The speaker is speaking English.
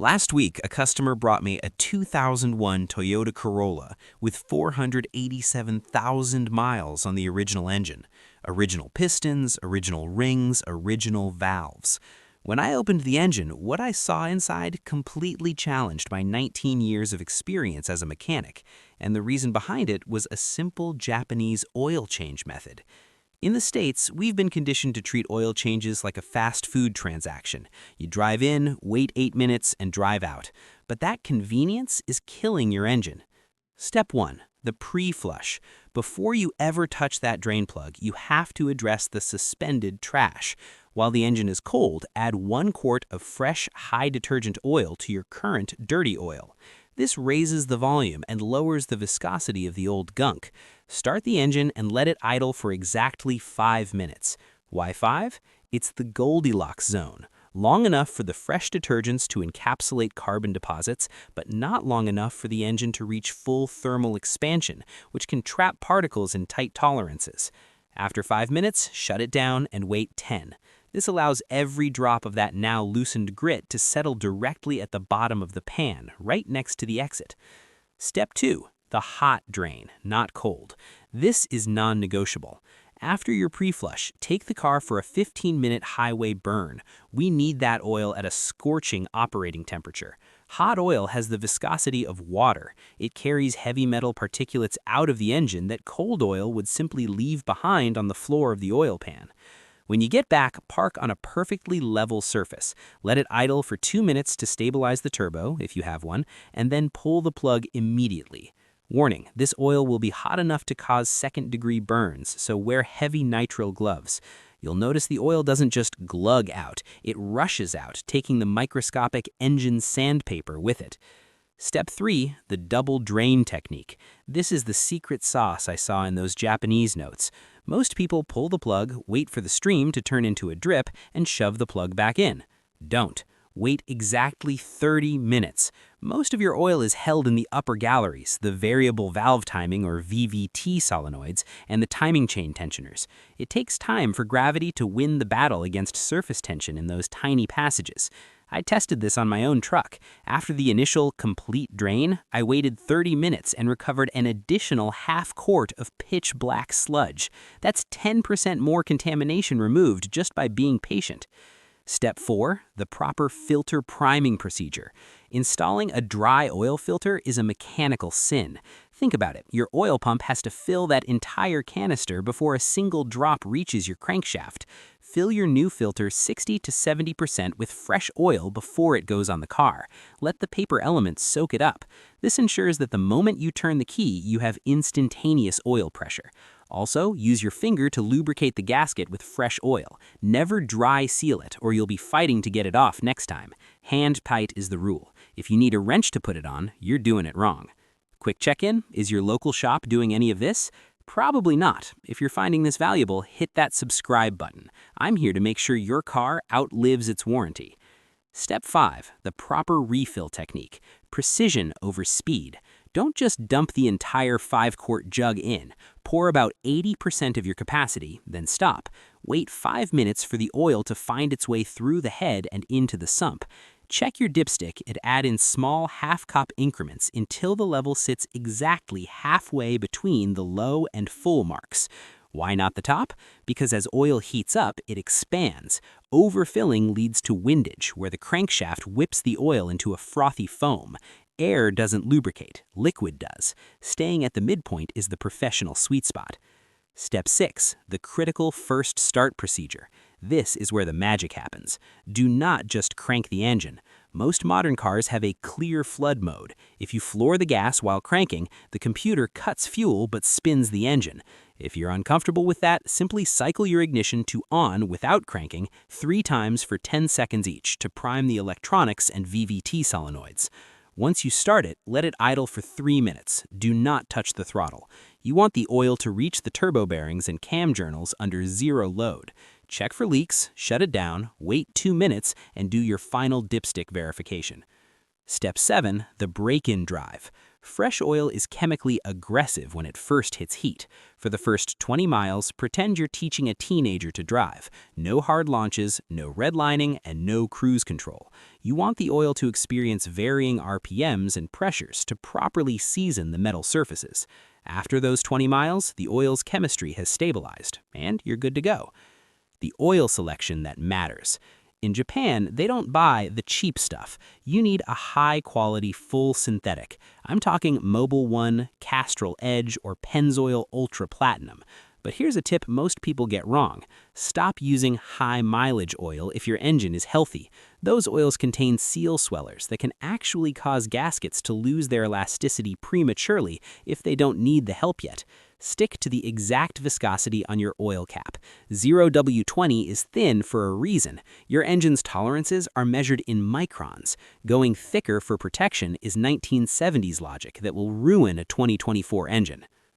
Last week, a customer brought me a 2001 Toyota Corolla with 487,000 miles on the original engine. Original pistons, original rings, original valves. When I opened the engine, what I saw inside completely challenged my 19 years of experience as a mechanic, and the reason behind it was a simple Japanese oil change method. In the States, we've been conditioned to treat oil changes like a fast food transaction. You drive in, wait 8 minutes, and drive out. But that convenience is killing your engine. Step 1. The pre-flush. Before you ever touch that drain plug, you have to address the suspended trash. While the engine is cold, add 1 quart of fresh, high-detergent oil to your current dirty oil. This raises the volume and lowers the viscosity of the old gunk. Start the engine and let it idle for exactly 5 minutes. Why 5? It's the Goldilocks zone. Long enough for the fresh detergents to encapsulate carbon deposits, but not long enough for the engine to reach full thermal expansion, which can trap particles in tight tolerances. After 5 minutes, shut it down and wait 10. This allows every drop of that now loosened grit to settle directly at the bottom of the pan, right next to the exit. Step 2. The hot drain, not cold. This is non-negotiable. After your pre-flush, take the car for a 15-minute highway burn. We need that oil at a scorching operating temperature. Hot oil has the viscosity of water. It carries heavy metal particulates out of the engine that cold oil would simply leave behind on the floor of the oil pan. When you get back, park on a perfectly level surface. Let it idle for 2 minutes to stabilize the turbo, if you have one, and then pull the plug immediately. Warning, this oil will be hot enough to cause second-degree burns, so wear heavy nitrile gloves. You'll notice the oil doesn't just glug out, it rushes out, taking the microscopic engine sandpaper with it. Step 3, the double drain technique. This is the secret sauce I saw in those Japanese notes. Most people pull the plug, wait for the stream to turn into a drip, and shove the plug back in. Don't. Wait exactly 30 minutes. Most of your oil is held in the upper galleries, the variable valve timing or VVT solenoids, and the timing chain tensioners. It takes time for gravity to win the battle against surface tension in those tiny passages. I tested this on my own truck. After the initial complete drain, I waited 30 minutes and recovered an additional half quart of pitch black sludge. That's 10% more contamination removed just by being patient. Step 4, the proper filter priming procedure. Installing a dry oil filter is a mechanical sin. Think about it. Your oil pump has to fill that entire canister before a single drop reaches your crankshaft. Fill your new filter 60 to 70% with fresh oil before it goes on the car. Let the paper elements soak it up. This ensures that the moment you turn the key, you have instantaneous oil pressure. Also, use your finger to lubricate the gasket with fresh oil. Never dry seal it, or you'll be fighting to get it off next time. Hand tight is the rule. If you need a wrench to put it on, you're doing it wrong. Quick check-in, is your local shop doing any of this? Probably not. If you're finding this valuable, hit that subscribe button. I'm here to make sure your car outlives its warranty. Step 5, the proper refill technique. Precision over speed. Don't just dump the entire 5-quart jug in. Pour about 80% of your capacity, then stop. Wait 5 minutes for the oil to find its way through the head and into the sump. Check your dipstick and add in small half-cup increments until the level sits exactly halfway between the low and full marks. Why not the top? Because as oil heats up, it expands. Overfilling leads to windage, where the crankshaft whips the oil into a frothy foam. Air doesn't lubricate, liquid does. Staying at the midpoint is the professional sweet spot. Step 6, the critical first start procedure. This is where the magic happens. Do not just crank the engine. Most modern cars have a clear flood mode. If you floor the gas while cranking, the computer cuts fuel but spins the engine. If you're uncomfortable with that, simply cycle your ignition to on without cranking 3 times for 10 seconds each to prime the electronics and VVT solenoids. Once you start it, let it idle for 3 minutes. Do not touch the throttle. You want the oil to reach the turbo bearings and cam journals under 0 load. Check for leaks, shut it down, wait 2 minutes, and do your final dipstick verification. Step 7, the break-in drive. Fresh oil is chemically aggressive when it first hits heat. For the first 20 miles, pretend you're teaching a teenager to drive. No hard launches, no redlining, and no cruise control. You want the oil to experience varying RPMs and pressures to properly season the metal surfaces. After those 20 miles, the oil's chemistry has stabilized, and you're good to go. The oil selection that matters. In Japan, they don't buy the cheap stuff. You need a high-quality, full synthetic. I'm talking Mobil 1, Castrol Edge, or Pennzoil Ultra Platinum. But here's a tip most people get wrong. Stop using high-mileage oil if your engine is healthy. Those oils contain seal swellers that can actually cause gaskets to lose their elasticity prematurely if they don't need the help yet. Stick to the exact viscosity on your oil cap. 0W20 is thin for a reason. Your engine's tolerances are measured in microns. Going thicker for protection is 1970s logic that will ruin a 2024 engine.